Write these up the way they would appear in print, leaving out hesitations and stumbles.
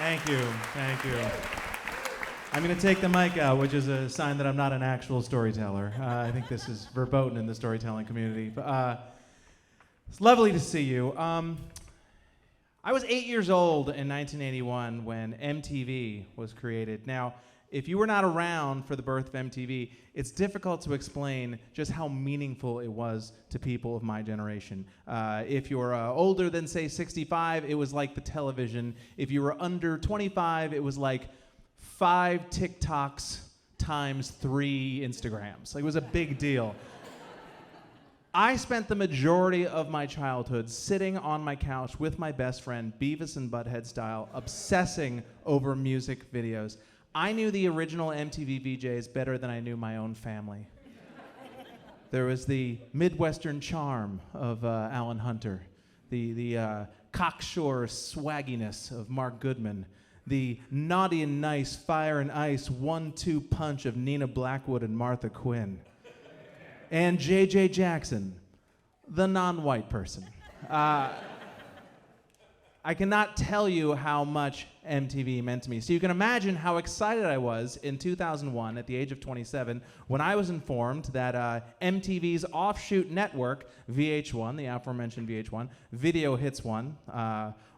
Thank you. Thank you. I'm going to take the mic out, which is a sign that I'm not an actual storyteller. I think this is verboten in the storytelling community. It's lovely to see you. I was 8 years old in 1981 when MTV was created. Now, if you were not around for the birth of MTV, it's difficult to explain just how meaningful it was to people of my generation. If you're older than, say, 65, it was like the television. If you were under 25, it was like 5 TikToks times 3 Instagrams. Like, it was a big deal. I spent the majority of my childhood sitting on my couch with my best friend, Beavis and Butthead style, obsessing over music videos. I knew the original MTV VJs better than I knew my own family. There was the Midwestern charm of Alan Hunter, the cocksure swagginess of Mark Goodman, the naughty and nice fire and ice 1-2 punch of Nina Blackwood and Martha Quinn, and J.J. Jackson, the non-white person. I cannot tell you how much MTV meant to me. So you can imagine how excited I was in 2001 at the age of 27 when I was informed that MTV's offshoot network, VH1, the aforementioned VH1, Video Hits One,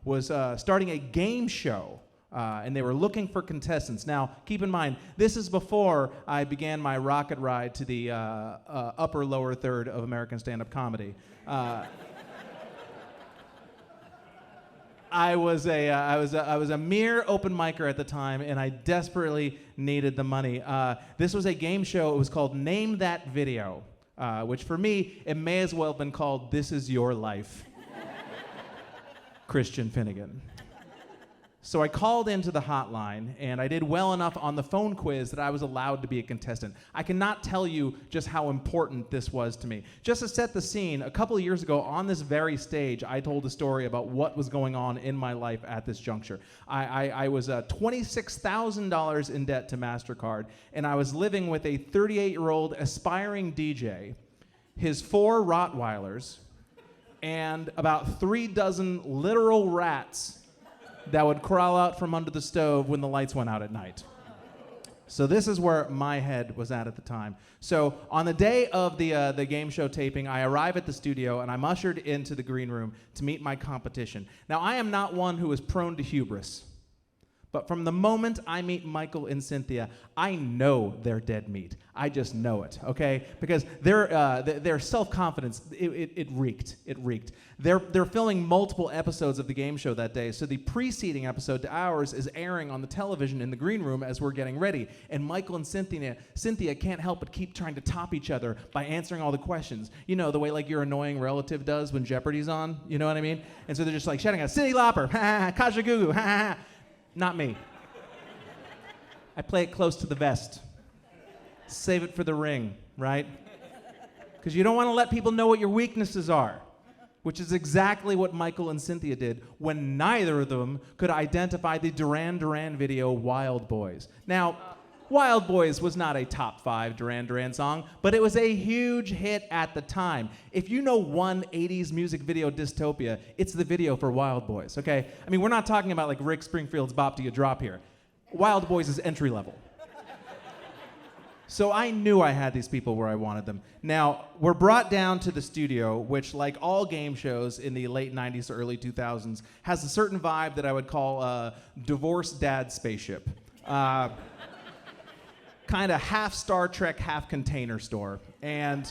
was starting a game show. And they were looking for contestants. Now, keep in mind, this is before I began my rocket ride to the upper-lower third of American stand-up comedy. I was a mere open micer at the time, and I desperately needed the money. This was a game show. It was called Name That Video, which for me, it may as well have been called This Is Your Life. Christian Finnegan. So I called into the hotline, and I did well enough on the phone quiz that I was allowed to be a contestant. I cannot tell you just how important this was to me. Just to set the scene, a couple of years ago on this very stage, I told a story about what was going on in my life at this juncture. I was $26,000 in debt to MasterCard, and I was living with a 38-year-old aspiring DJ, his 4 Rottweilers, and about 3 dozen literal rats that would crawl out from under the stove when the lights went out at night. So this is where my head was at the time. So on the day of the game show taping, I arrive at the studio and I'm ushered into the green room to meet my competition. Now, I am not one who is prone to hubris, but from the moment I meet Michael and Cynthia, I know they're dead meat. I just know it, okay? Because their self-confidence, it reeked. It reeked. They're filming multiple episodes of the game show that day, so the preceding episode to ours is airing on the television in the green room as we're getting ready. And Michael and Cynthia can't help but keep trying to top each other by answering all the questions. You know, the way like your annoying relative does when Jeopardy's on, you know what I mean? And so they're just like shouting out, Cyndi Lauper, ha ha ha, Kaja Gugu, ha ha ha. Not me. I play it close to the vest. Save it for the ring, right? Because you don't want to let people know what your weaknesses are, which is exactly what Michael and Cynthia did when neither of them could identify the Duran Duran video Wild Boys. Now, Wild Boys was not a top 5 Duran Duran song, but it was a huge hit at the time. If you know one 80s music video dystopia, it's the video for Wild Boys, okay? I mean, we're not talking about like Rick Springfield's Bop Do You Drop here. Wild Boys is entry level. So I knew I had these people where I wanted them. Now, we're brought down to the studio, which, like all game shows in the late 90s to early 2000s, has a certain vibe that I would call a divorced dad spaceship. Kind of half Star Trek, half Container Store. And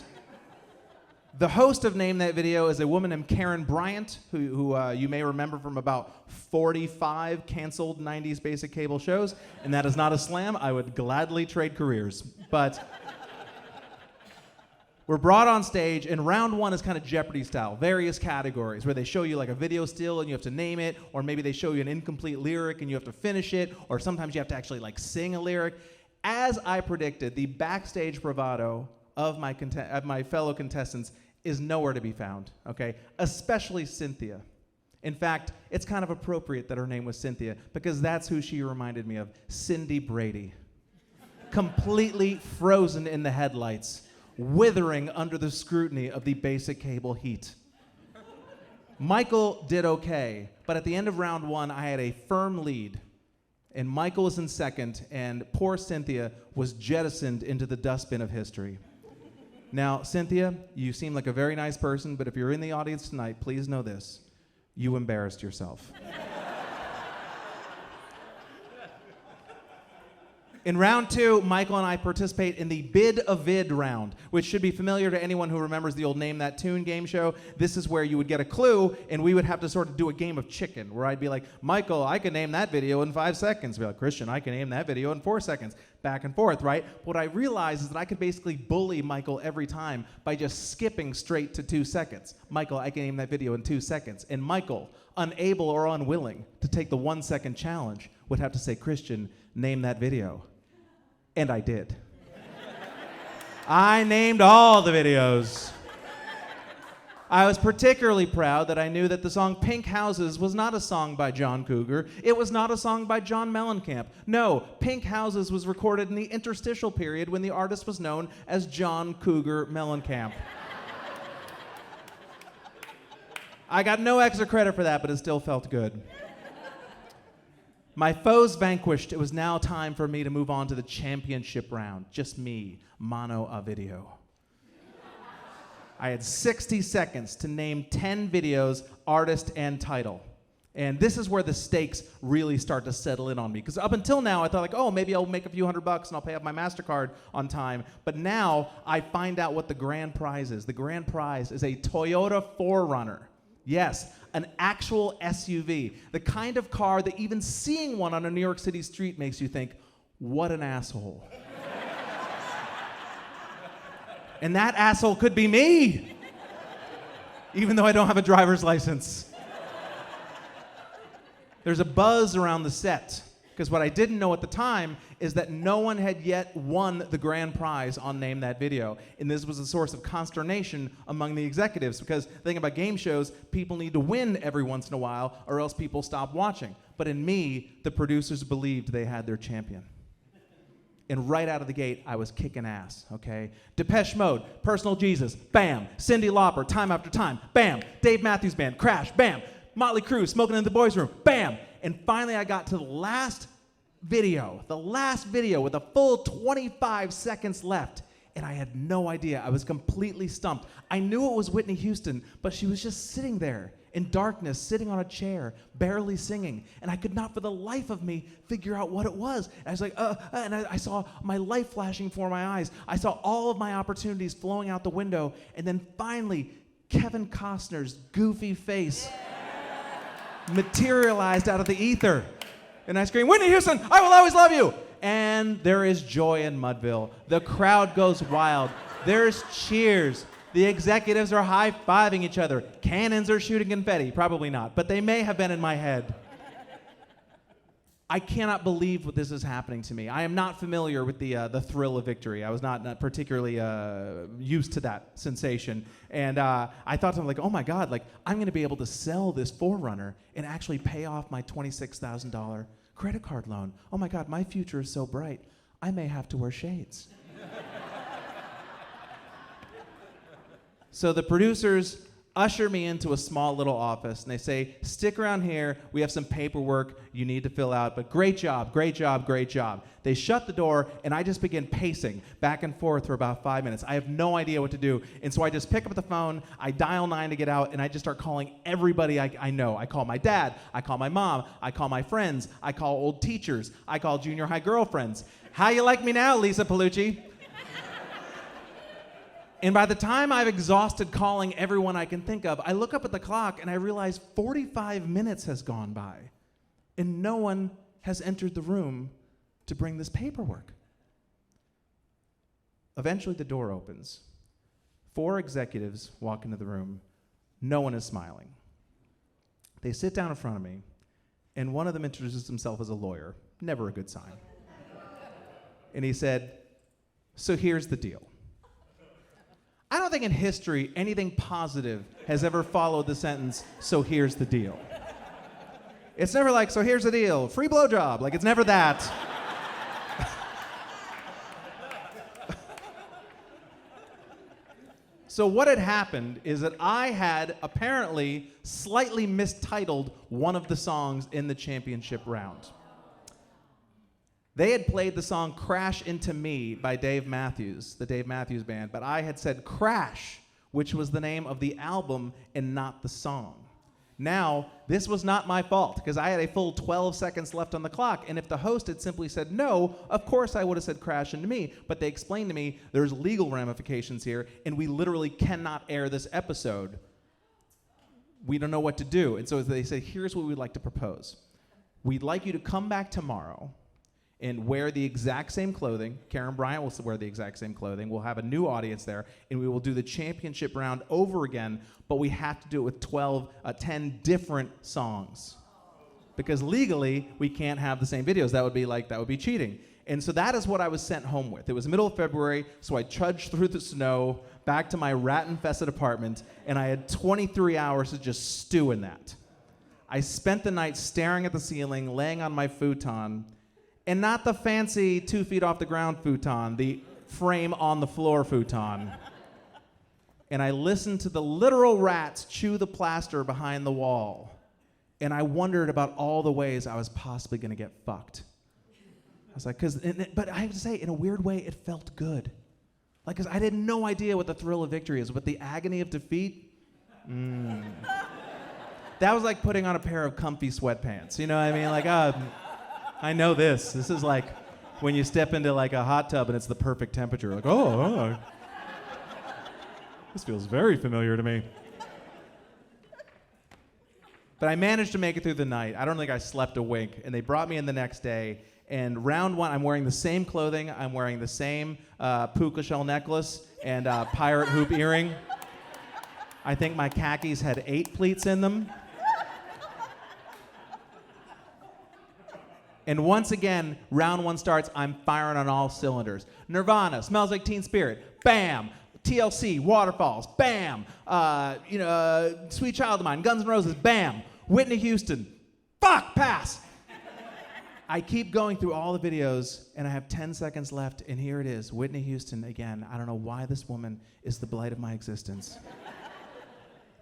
the host of Name That Video is a woman named Karen Bryant, who you may remember from about 45 canceled 90s basic cable shows. And that is not a slam. I would gladly trade careers. But we're brought on stage, and round 1 is kind of Jeopardy style, various categories, where they show you like a video still and you have to name it, or maybe they show you an incomplete lyric and you have to finish it, or sometimes you have to actually like sing a lyric. As I predicted, the backstage bravado of my fellow contestants is nowhere to be found, okay? Especially Cynthia. In fact, it's kind of appropriate that her name was Cynthia, because that's who she reminded me of, Cindy Brady. Completely frozen in the headlights, withering under the scrutiny of the basic cable heat. Michael did okay, but at the end of round 1, I had a firm lead. and Michael was in second, and poor Cynthia was jettisoned into the dustbin of history. Now, Cynthia, you seem like a very nice person, but if you're in the audience tonight, please know this. You embarrassed yourself. In round 2, Michael and I participate in the Bid a Vid round, which should be familiar to anyone who remembers the old Name That Tune game show. This is where you would get a clue, and we would have to sort of do a game of chicken, where I'd be like, Michael, I can name that video in 5 seconds. Be like, Christian, I can name that video in 4 seconds. Back and forth, right? What I realized is that I could basically bully Michael every time by just skipping straight to 2 seconds. Michael, I can name that video in 2 seconds. And Michael, unable or unwilling to take the 1 second challenge, would have to say, Christian, name that video. And I did. I named all the videos. I was particularly proud that I knew that the song Pink Houses was not a song by John Cougar. It was not a song by John Mellencamp. No, Pink Houses was recorded in the interstitial period when the artist was known as John Cougar Mellencamp. I got no extra credit for that, but it still felt good. My foes vanquished, it was now time for me to move on to the championship round. Just me, mono a video. I had 60 seconds to name 10 videos, artist, and title. And this is where the stakes really start to settle in on me. Because up until now, I thought like, oh, maybe I'll make a few $100 and I'll pay off my MasterCard on time. But now I find out what the grand prize is. The grand prize is a Toyota 4Runner. Yes, an actual SUV. The kind of car that even seeing one on a New York City street makes you think, what an asshole. And that asshole could be me, even though I don't have a driver's license. There's a buzz around the set, because what I didn't know at the time is that no one had yet won the grand prize on Name That Video. And this was a source of consternation among the executives, because the thing about game shows, people need to win every once in a while, or else people stop watching. But in me, the producers believed they had their champion. And right out of the gate, I was kicking ass, okay? Depeche Mode, Personal Jesus, bam. Cyndi Lauper, Time After Time, bam. Dave Matthews Band, Crash, bam. Motley Crue, Smoking in the Boys' Room, bam. And finally, I got to the last video with a full 25 seconds left, and I had no idea. I was completely stumped. I knew it was Whitney Houston, but she was just sitting there in darkness, sitting on a chair, barely singing, and I could not for the life of me figure out what it was. And I was like, and I saw my life flashing before my eyes. I saw all of my opportunities flowing out the window, and then finally, Kevin Costner's goofy face materialized out of the ether. And I scream, Whitney Houston, I will always love you. And there is joy in Mudville. The crowd goes wild. There's cheers. The executives are high-fiving each other. Cannons are shooting confetti. Probably not, but they may have been in my head. I cannot believe what this is happening to me. I am not familiar with the thrill of victory. I was not particularly used to that sensation. And I thought to myself, like, oh my God, like I'm gonna be able to sell this 4Runner and actually pay off my $26,000 credit card loan. Oh my God, my future is so bright. I may have to wear shades. So the producers usher me into a small little office, and they say, stick around here, we have some paperwork you need to fill out, but great job, great job, great job. They shut the door, and I just begin pacing back and forth for about 5 minutes. I have no idea what to do, and so I just pick up the phone, I dial 9 to get out, and I just start calling everybody I know. I call my dad, I call my mom, I call my friends, I call old teachers, I call junior high girlfriends. How you like me now, Lisa Palucci? And by the time I've exhausted calling everyone I can think of, I look up at the clock and I realize 45 minutes has gone by and no one has entered the room to bring this paperwork. Eventually the door opens. 4 executives walk into the room. No one is smiling. They sit down in front of me, and one of them introduces himself as a lawyer. Never a good sign. And he said, so here's the deal. I don't think in history anything positive has ever followed the sentence, so here's the deal. It's never like, so here's the deal, free blowjob. Like, it's never that. So what had happened is that I had apparently slightly mistitled one of the songs in the championship round. They had played the song Crash Into Me by Dave Matthews, the Dave Matthews Band, but I had said Crash, which was the name of the album and not the song. Now, this was not my fault, because I had a full 12 seconds left on the clock, and if the host had simply said no, of course I would have said Crash Into Me, but they explained to me there's legal ramifications here, and we literally cannot air this episode. We don't know what to do. And so they said, here's what we'd like to propose. We'd like you to come back tomorrow and wear the exact same clothing. Karen Bryant will wear the exact same clothing. We'll have a new audience there, and we will do the championship round over again, but we have to do it with 10 different songs. Because legally, we can't have the same videos. That would be cheating. And so that is what I was sent home with. It was the middle of February, so I trudged through the snow back to my rat-infested apartment, and I had 23 hours to just stew in that. I spent the night staring at the ceiling, laying on my futon, and not the fancy 2 feet off the ground futon, the frame on the floor futon. And I listened to the literal rats chew the plaster behind the wall. And I wondered about all the ways I was possibly going to get fucked. I was like, but I have to say, in a weird way, it felt good. Like, because I had no idea what the thrill of victory is, but the agony of defeat, that was like putting on a pair of comfy sweatpants. You know what I mean? Like, I know this. This is like when you step into like a hot tub and it's the perfect temperature. Like, this feels very familiar to me. But I managed to make it through the night. I don't think I slept a wink. And they brought me in the next day. And round one, I'm wearing the same clothing. I'm wearing the same puka shell necklace and pirate hoop earring. I think my khakis had 8 pleats in them. And once again, round one starts, I'm firing on all cylinders. Nirvana, Smells Like Teen Spirit, bam. TLC, Waterfalls, bam. Sweet Child of Mine, Guns N' Roses, bam. Whitney Houston, fuck, pass. I keep going through all the videos, and I have 10 seconds left, and here it is, Whitney Houston again. I don't know why this woman is the blight of my existence.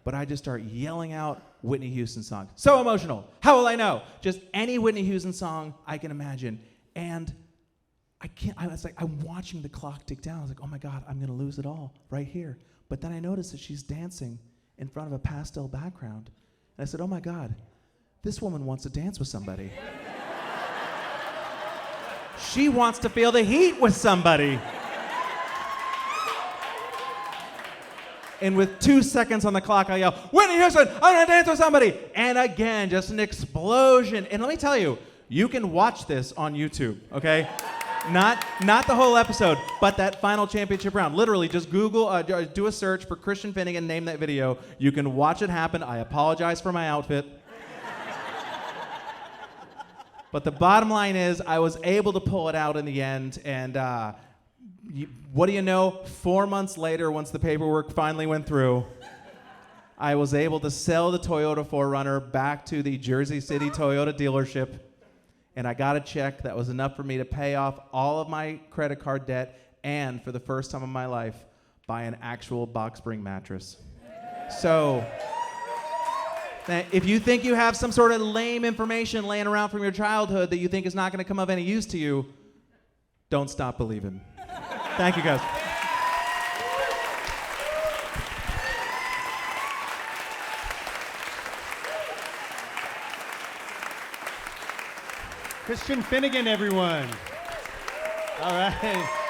But I just start yelling out Whitney Houston songs. So emotional. How will I know? Just any Whitney Houston song I can imagine. And I'm watching the clock tick down. I was like, oh my God, I'm going to lose it all right here. But then I noticed that she's dancing in front of a pastel background. And I said, oh my God, this woman wants to dance with somebody. She wants to feel the heat with somebody. And with 2 seconds on the clock, I yell, Whitney Houston, I'm gonna dance with somebody! And again, just an explosion. And let me tell you, you can watch this on YouTube, okay? Not the whole episode, but that final championship round. Literally, just Google, do a search for Christian Finnegan, name that video. You can watch it happen. I apologize for my outfit. But the bottom line is, I was able to pull it out in the end, and what do you know? 4 months later, once the paperwork finally went through, I was able to sell the Toyota 4Runner back to the Jersey City Toyota dealership, and I got a check that was enough for me to pay off all of my credit card debt and, for the first time in my life, buy an actual box spring mattress. So, if you think you have some sort of lame information laying around from your childhood that you think is not going to come of any use to you, don't stop believing. Thank you, guys. Christian Finnegan, everyone. All right.